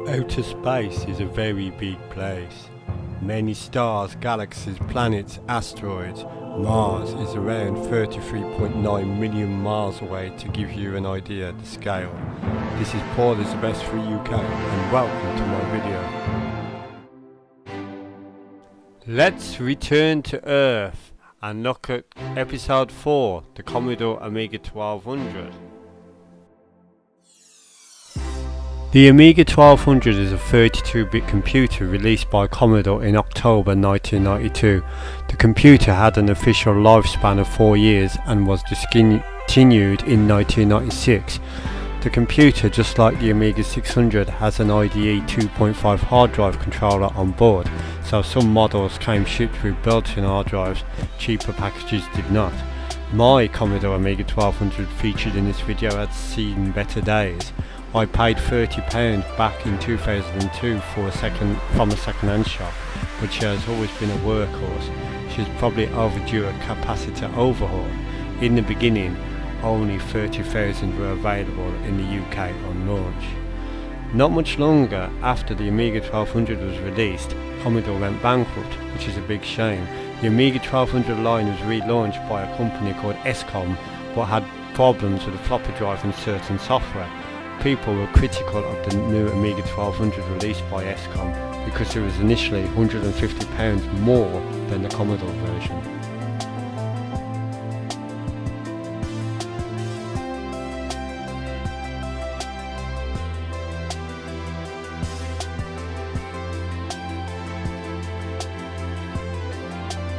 Outer space is a very big place. Many stars, galaxies, planets, asteroids. Mars is around 33.9 million miles away to give you an idea of the scale. This is Paul is the best for UK and welcome to my video. Let's return to Earth and look at episode 4, the Commodore Amiga 1200. The Amiga 1200 is a 32-bit computer released by Commodore in October 1992. The computer had an official lifespan of 4 years and was discontinued in 1996. The computer, just like the Amiga 600, has an IDE 2.5 hard drive controller on board, so some models came shipped with built-in hard drives, cheaper packages did not. My Commodore Amiga 1200 featured in this video has seen better days. I paid £30 back in 2002 from a second-hand shop, but she has always been a workhorse. She is probably overdue a capacitor overhaul. In the beginning, only 30,000 were available in the UK on launch. Not much longer after the Amiga 1200 was released, Commodore went bankrupt, which is a big shame. The Amiga 1200 line was relaunched by a company called ESCOM, but had problems with the floppy drive and certain software. People were critical of the new Amiga 1200 released by ESCOM because it was initially £150 more than the Commodore version.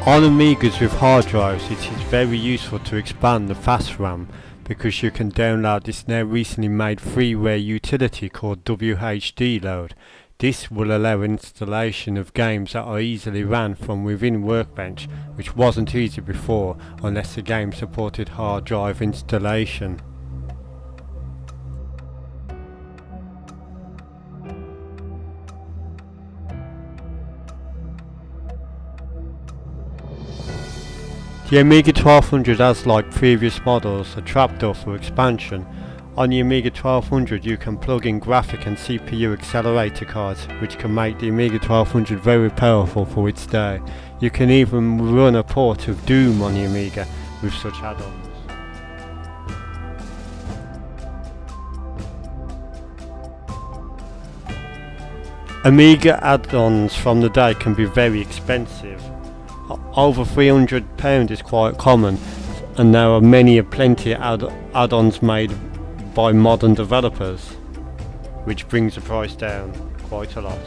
On Amigas with hard drives, it is very useful to expand the fast RAM because you can download this now recently made freeware utility called WHD Load. This will allow installation of games that are easily ran from within Workbench, which wasn't easy before unless the game supported hard drive installation. The Amiga 1200 has, like previous models, a trapdoor for expansion. On the Amiga 1200 you can plug in graphic and CPU accelerator cards, which can make the Amiga 1200 very powerful for its day. You can even run a port of Doom on the Amiga with such add-ons. Amiga add-ons from the day can be very expensive. Over £300 is quite common, and there are plenty of add-ons made by modern developers, which brings the price down quite a lot.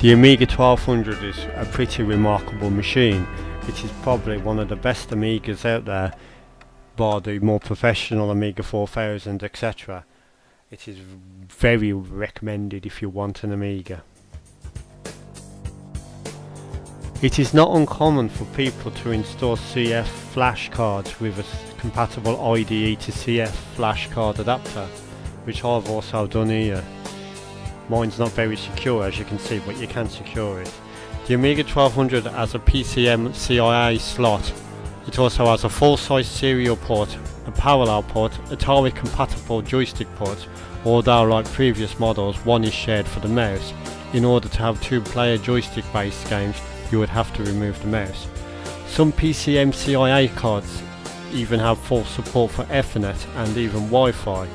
The Amiga 1200 is a pretty remarkable machine. It is probably one of the best Amigas out there, bar the more professional Amiga 4000 etc. It is very recommended if you want an Amiga. It is not uncommon for people to install CF flash cards with a compatible IDE to CF flash card adapter, which I've also done here. Mine's not very secure, as you can see, but you can secure it. The Amiga 1200 has a PCM-CIA slot. It also has a full-size serial port, a parallel port, Atari compatible joystick port, although like previous models one is shared for the mouse. In order to have two-player joystick based games you would have to remove the mouse. Some PCM-CIA cards even have full support for Ethernet and even Wi-Fi.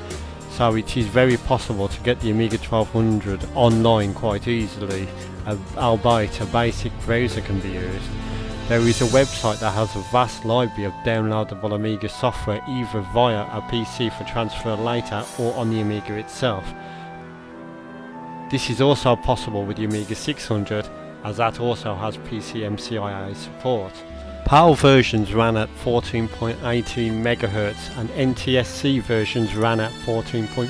So it is very possible to get the Amiga 1200 online quite easily, albeit a basic browser can be used. There is a website that has a vast library of downloadable Amiga software either via a PC for transfer later or on the Amiga itself. This is also possible with the Amiga 600, as that also has PCM-CIA support. PAL versions ran at 14.18 MHz and NTSC versions ran at 14.32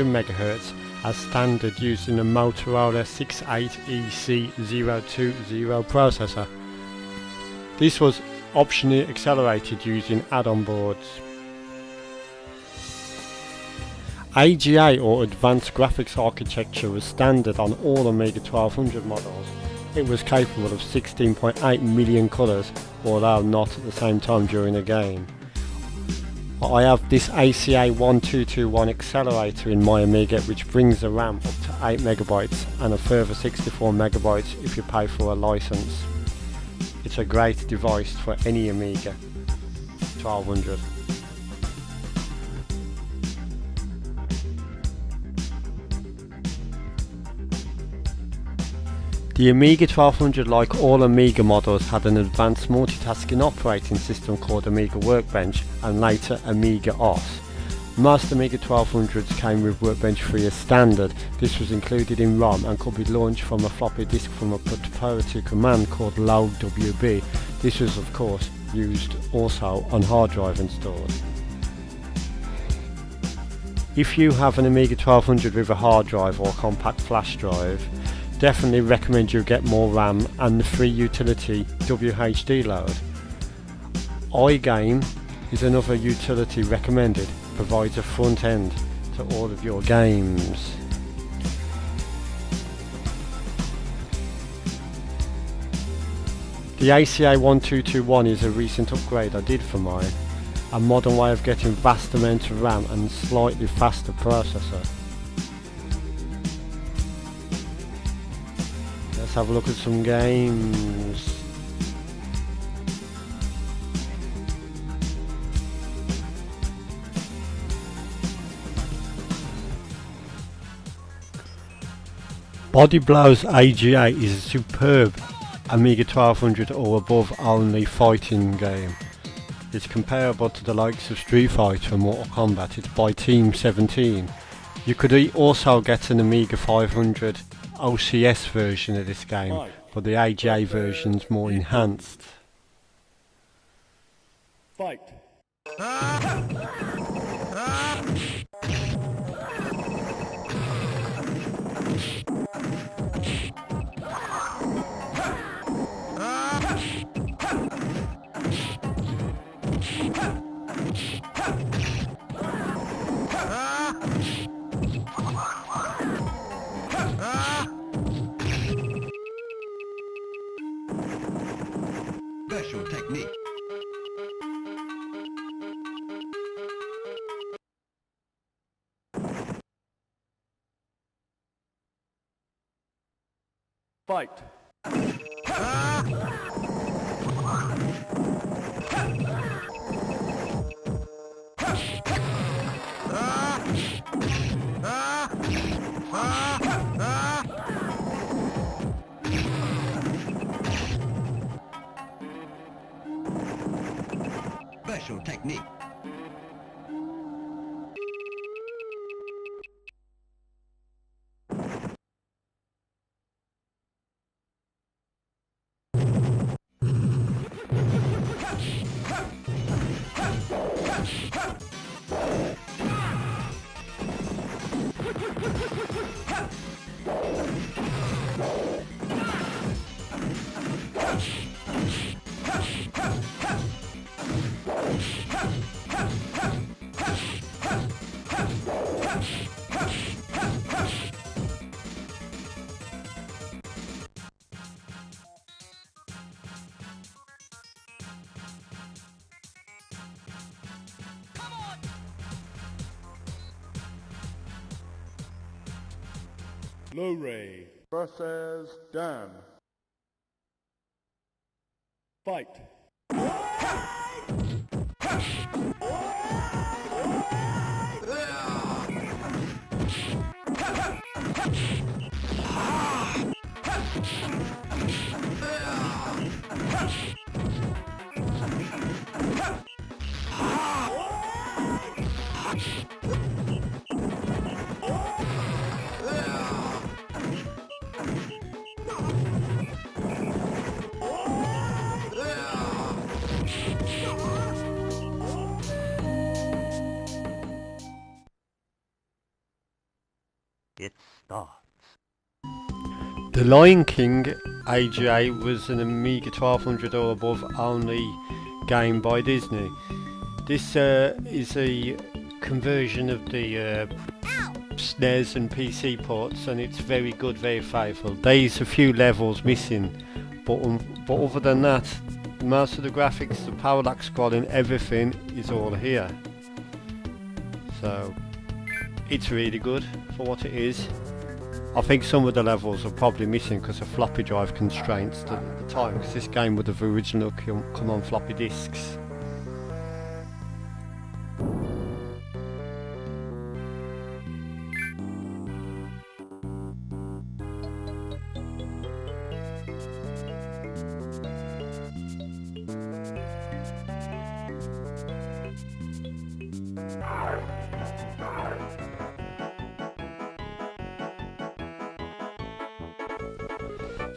MHz as standard using a Motorola 68EC020 processor. This was optionally accelerated using add-on boards. AGA or Advanced Graphics Architecture was standard on all Amiga 1200 models. It was capable of 16.8 million colours, although not at the same time during a game. I have this ACA1221 accelerator in my Amiga, which brings the RAM up to 8 megabytes and a further 64 megabytes if you pay for a license. It's a great device for any Amiga 1200. The Amiga 1200, like all Amiga models, had an advanced multitasking operating system called Amiga Workbench and later Amiga OS. Most Amiga 1200s came with Workbench 3 as standard. This was included in ROM and could be launched from a floppy disk from a preparatory command called load WB. This was of course used also on hard drive installed. If you have an Amiga 1200 with a hard drive or compact flash drive, definitely recommend you get more RAM and the free utility WHD load. iGame is another utility recommended, provides a front end to all of your games. The ACA1221 is a recent upgrade I did for mine, a modern way of getting vast amounts of RAM and slightly faster processor. Let's have a look at some games. Body Blows AGA is a superb Amiga 1200 or above only fighting game. It's comparable to the likes of Street Fighter and Mortal Kombat. It's by Team 17. You could also get an Amiga 500 OCS version of this game, but the AGA version's more enhanced. Fight! Special technique. Fight! Special technique. Blu-ray versus Dan. Fight! It starts. The Lion King AGA was an Amiga 1200 or above only game by Disney. This is a conversion of the SNES and PC ports, and it's very good, very faithful. There's a few levels missing, but other than that, most of the graphics, the parallax scrolling, everything is all here. So it's really good for what it is. I think some of the levels are probably missing because of floppy drive constraints at the time, because this game would have originally come on floppy disks.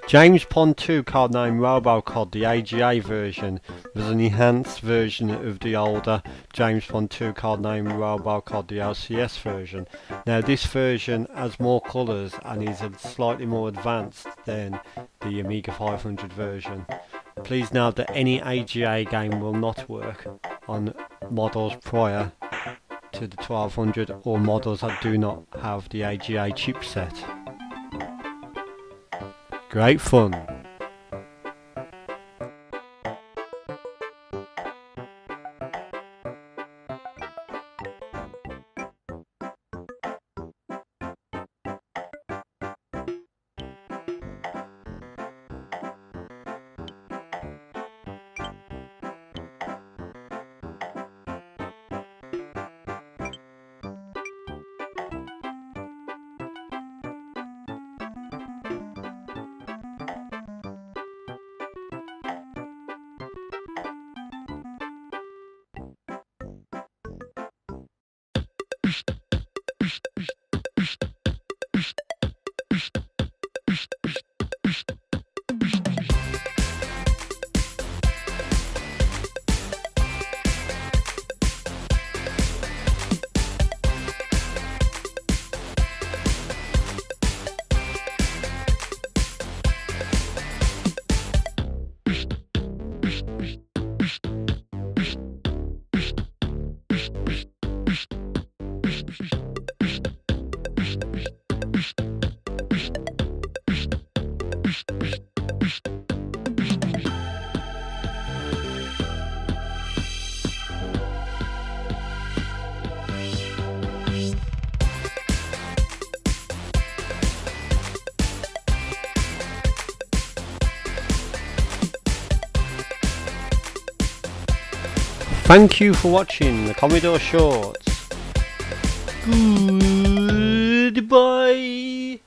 James Pond 2, codename Robocod, the AGA version, was an enhanced version of the older James Pond 2, codename Robocod, the LCS version. Now this version has more colours and is slightly more advanced than the Amiga 500 version. Please note that any AGA game will not work on models prior to the 1200 or models that do not have the AGA chipset. Great fun. Thank you for watching the Commodore Shorts. Goodbye.